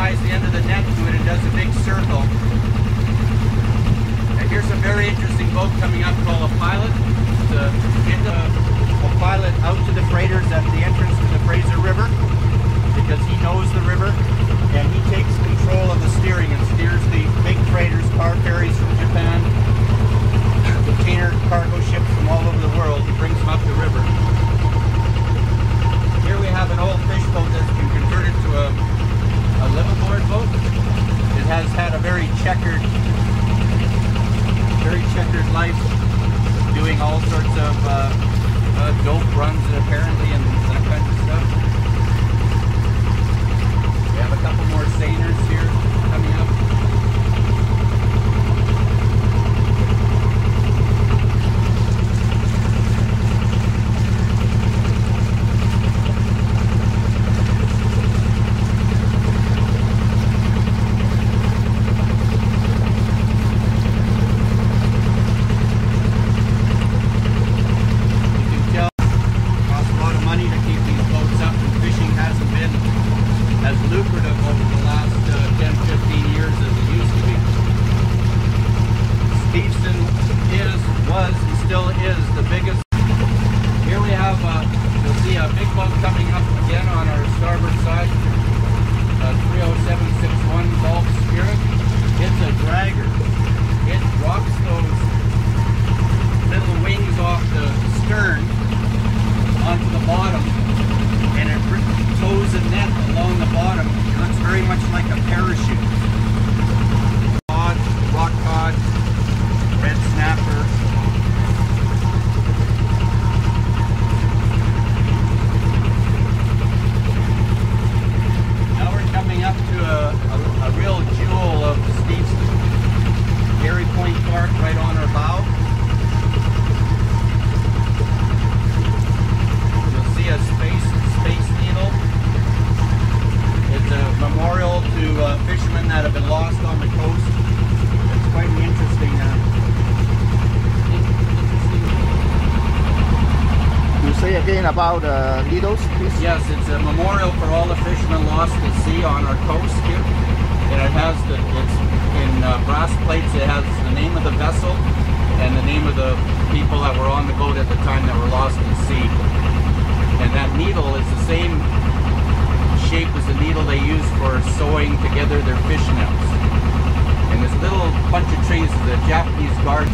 ties the end of the net to it and does a big circle. And here's a very interesting boat coming up called a pilot. It's a pilot out to the freighters at the entrance to the Fraser River because he knows the river, and he takes control of the steering and steers the big freighters, car ferries from Japan, container cargo ships from all over the world. He brings them up the river. Here we have an old fish boat that's been converted to a liveaboard boat. It has had a very checkered life, doing all sorts of dope runs apparently and that kind of stuff. We have a couple more seiners here coming up. About needles, please? Yes, it's a memorial for all the fishermen lost at sea on our coast here. And it has it's in brass plates. It has the name of the vessel and the name of the people that were on the boat at the time that were lost at sea. And that needle is the same shape as the needle they use for sewing together their fish nets. And this little bunch of trees is a Japanese garden.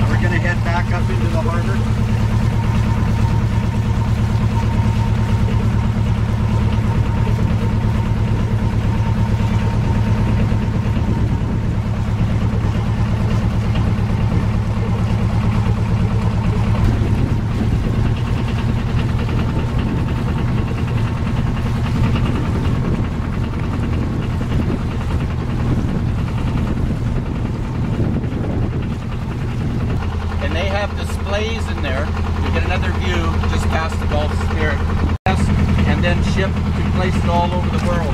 We're going to head back up into the harbor. In there, you get another view just past the Gulf Spirit, and then shipped to places all over the world.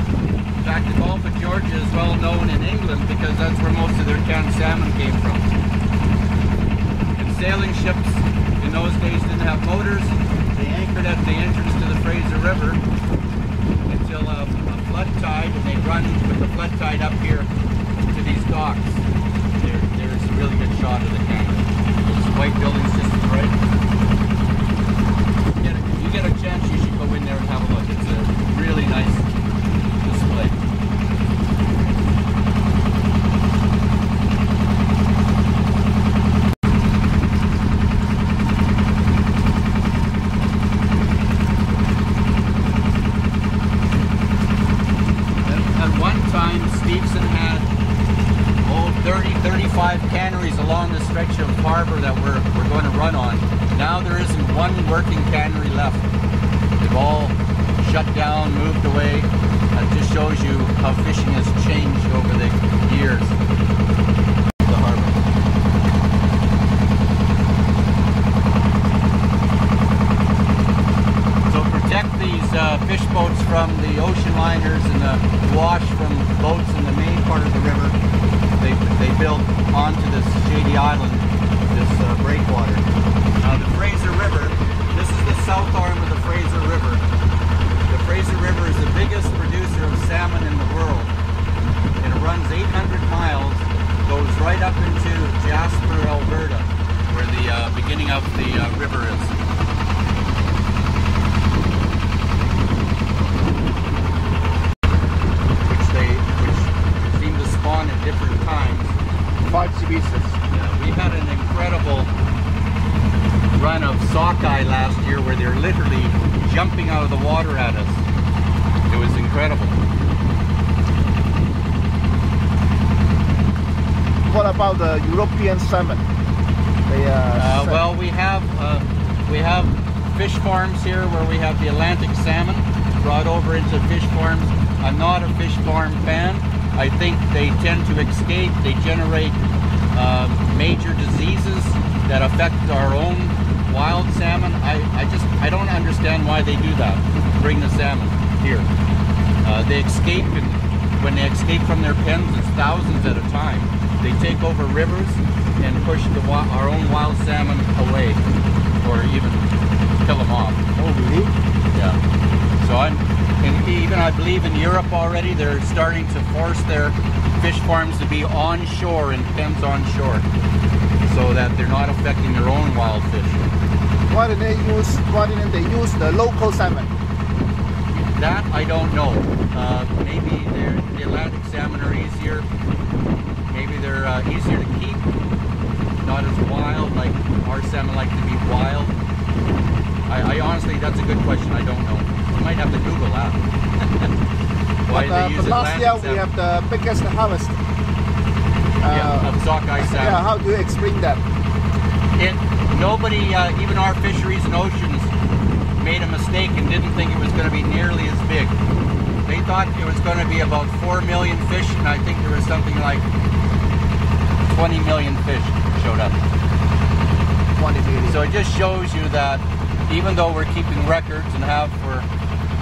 In fact, the Gulf of Georgia is well known in England because that's where most of their canned salmon came from. And sailing ships in those days didn't have motors. They anchored at the entrance to the Fraser River until a flood tide, and they'd run with the flood tide up here to these docks. There's a really good shot of the canyon. White buildings just to the right. If you get a chance, you should go in there and have a look. It's a really nice display. At one time, Steveston had 35 canneries along the stretch of harbor that we're going to run on. Now there isn't one working cannery left. They've all shut down, moved away. That just shows you how fishing has changed over the years. The harbor. So protect these fish boats from the ocean liners and the wash from boats in the main part of the river. They built onto this shady island, this breakwater. Now the Fraser River, this is the south arm of the Fraser River. The Fraser River is a big right up into Jasper, Alberta, where the beginning of the river is. Which seem to spawn at different times. 5 species. Yeah, we had an incredible run of sockeye last year where they're literally jumping out of the water at us. It was incredible. What about the European salmon? They, well, we have fish farms here where we have the Atlantic salmon brought over into fish farms. I'm not a fish farm fan. I think they tend to escape. They generate major diseases that affect our own wild salmon. I don't understand why they do that. Bring the salmon here. They escape, and when they escape from their pens, it's thousands at a time. They take over rivers and push our own wild salmon away, or even kill them off. Oh, really? Yeah. So I believe in Europe already, they're starting to force their fish farms to be onshore and pens onshore, so that they're not affecting their own wild fish. Why didn't they use the local salmon? That I don't know. Maybe the Atlantic salmon are easier. Maybe they're easier to keep, not as wild, like our salmon like to be wild. I honestly, that's a good question. I don't know. You might have to Google that. Why they use but last Atlantic year salmon. we have the biggest harvest. Of sockeye salmon. Yeah, how do you explain that? Nobody, even our fisheries and oceans, made a mistake and didn't think it was going to be nearly as big. They thought it was going to be about 4 million fish, and I think there was something like 20 million fish showed up. 20 million. So it just shows you that even though we're keeping records and have for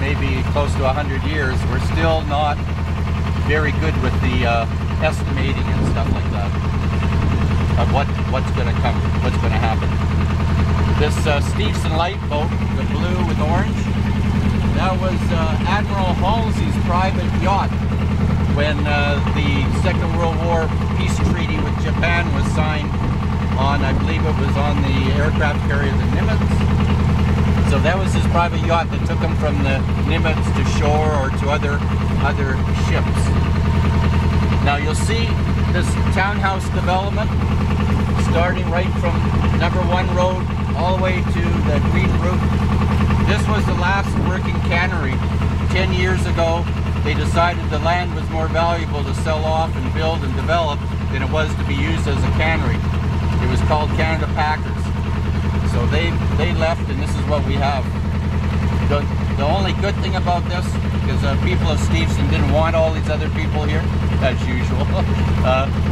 maybe close to 100 years, we're still not very good with the estimating and stuff like that of what's going to come, what's going to happen. This Steveston light boat, the blue with orange, that was Admiral Halsey's private yacht when the Second World War peace treaty with Japan was signed on, I believe it was on the aircraft carrier the Nimitz. So that was his private yacht that took him from the Nimitz to shore or to other ships. Now you'll see this townhouse development starting right from number 1 road all the way to the green roof. This was the last working cannery. 10 years ago, they decided the land was more valuable to sell off and build and develop than it was to be used as a cannery. It was called Canada Packers. So they left, and this is what we have. The only good thing about this, because people of Steveston didn't want all these other people here, as usual,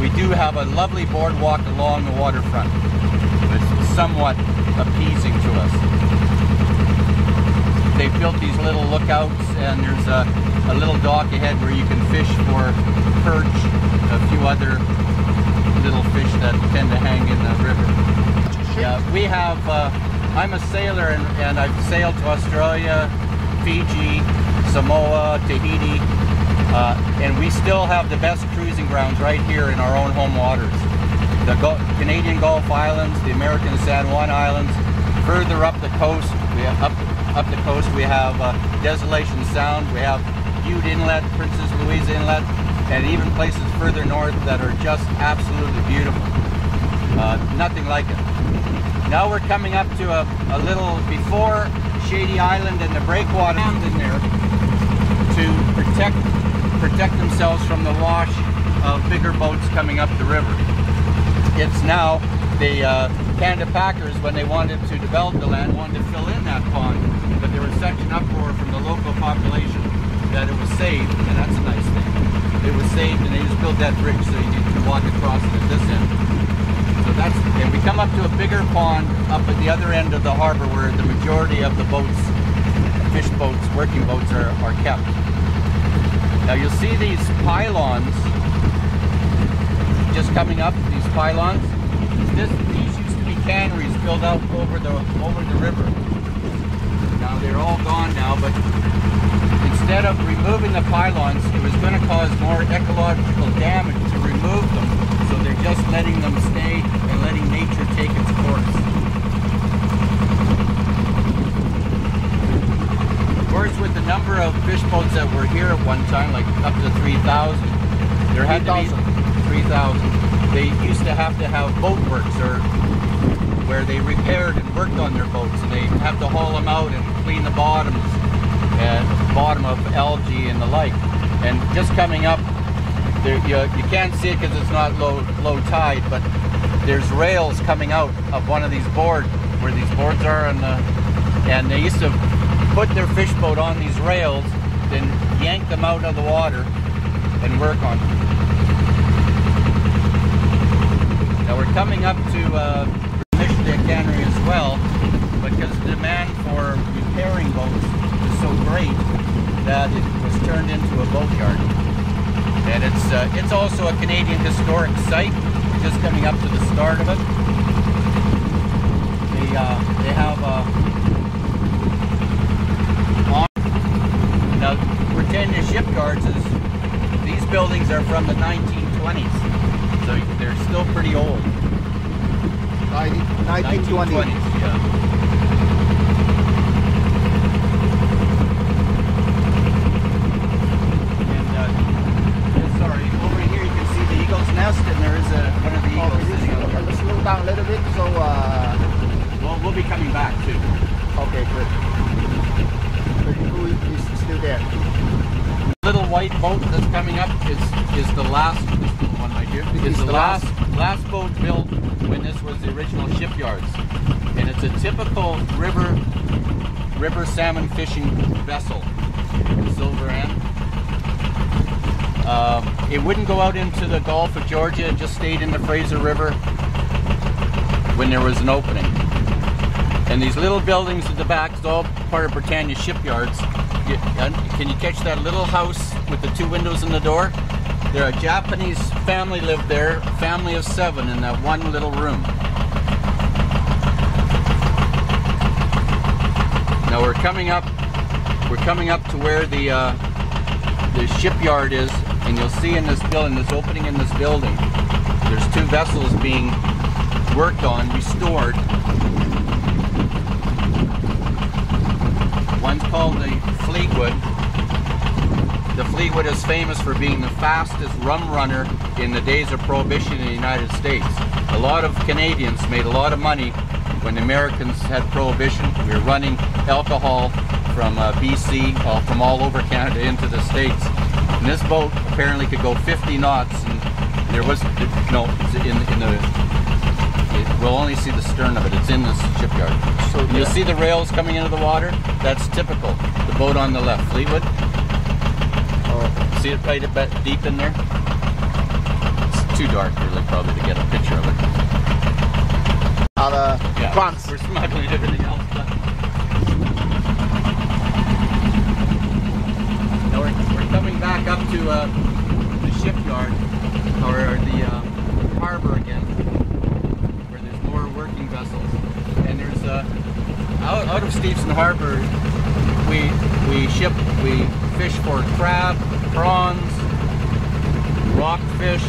we do have a lovely boardwalk along the waterfront. It's somewhat appeasing to us. They built these little lookouts, and there's a little dock ahead where you can fish for perch, a few other little fish that tend to hang in the river. Yeah, we have, I'm a sailor, and I've sailed to Australia, Fiji, Samoa, Tahiti, and we still have the best cruising grounds right here in our own home waters. The Canadian Gulf Islands, the American San Juan Islands. Further up the coast, we have up the coast we have Desolation Sound, we have Butte Inlet, Princess Louise Inlet, and even places further north that are just absolutely beautiful. Nothing like it. Now we're coming up to a little before Shady Island and the breakwater in there to protect themselves from the wash of bigger boats coming up the river. It's now the Canada Packers, when they wanted to develop the land, wanted to fill in that pond, but there was such an uproar from the local population that it was saved, and that's a nice thing. It was saved, and they just built that bridge so you can walk across it at this end. So that's, and we come up to a bigger pond up at the other end of the harbor where the majority of the boats, fish boats, working boats are kept. Now you'll see these pylons just coming up, these pylons. These used to be canneries built out over the river. Now they're all gone now, but instead of removing the pylons, it was going to cause more ecological damage to remove remove them, so they're just letting them stay and letting nature take its course. Of course, with the number of fish boats that were here at one time, like up to 3,000, there had to be 3,000. They used to have boat works, or where they repaired and worked on their boats, and they have to haul them out and clean the bottoms and bottom of algae and the like. And just coming up, there, you can't see it because it's not low tide, but there's rails coming out of one of these boards, where these boards are, and they used to put their fish boat on these rails, then yank them out of the water and work on them. Now we're coming up to cannery as well, because the demand for repairing boats is so great that it was turned into a boatyard. And it's also a Canadian historic site. We're just coming up to the start of it. They have now Britannia Shipyards these buildings are from the 1920s, so they're still pretty old. 1920s, yeah. And sorry, over here you can see the eagle's nest, and there is one of the eagles sitting out there. Slow down a little bit, so well, we'll be coming back too. Okay, good. The eagle is still there. The little white boat that's coming up is the last one right here. Is the last boat built when this was the original shipyards, and it's a typical river salmon fishing vessel in Silver End. It wouldn't go out into the Gulf of Georgia; it just stayed in the Fraser River when there was an opening. And these little buildings at the back is all part of Britannia Shipyards. Can you catch that little house with the 2 windows in the door? There, a Japanese family lived there, a family of 7 in that one little room. Now we're coming up to where the shipyard is, and you'll see in this opening in this building, there's 2 vessels being worked on, restored. One's called the Fleetwood. The Fleetwood is famous for being the fastest rum runner in the days of Prohibition in the United States. A lot of Canadians made a lot of money when the Americans had Prohibition. We were running alcohol from BC, from all over Canada into the States. And this boat apparently could go 50 knots, and there was, no, we'll only see the stern of it. It's in this shipyard. So you'll see the rails coming into the water. That's typical. The boat on the left, Fleetwood. See it right a bit deep in there? It's too dark really probably to get a picture of it. Yeah, we're smuggling everything else. Now we're coming back up to the shipyard, or the harbor again, where there's more working vessels. And there's out of Steveston Harbour, we fish for crab, prawns, rockfish,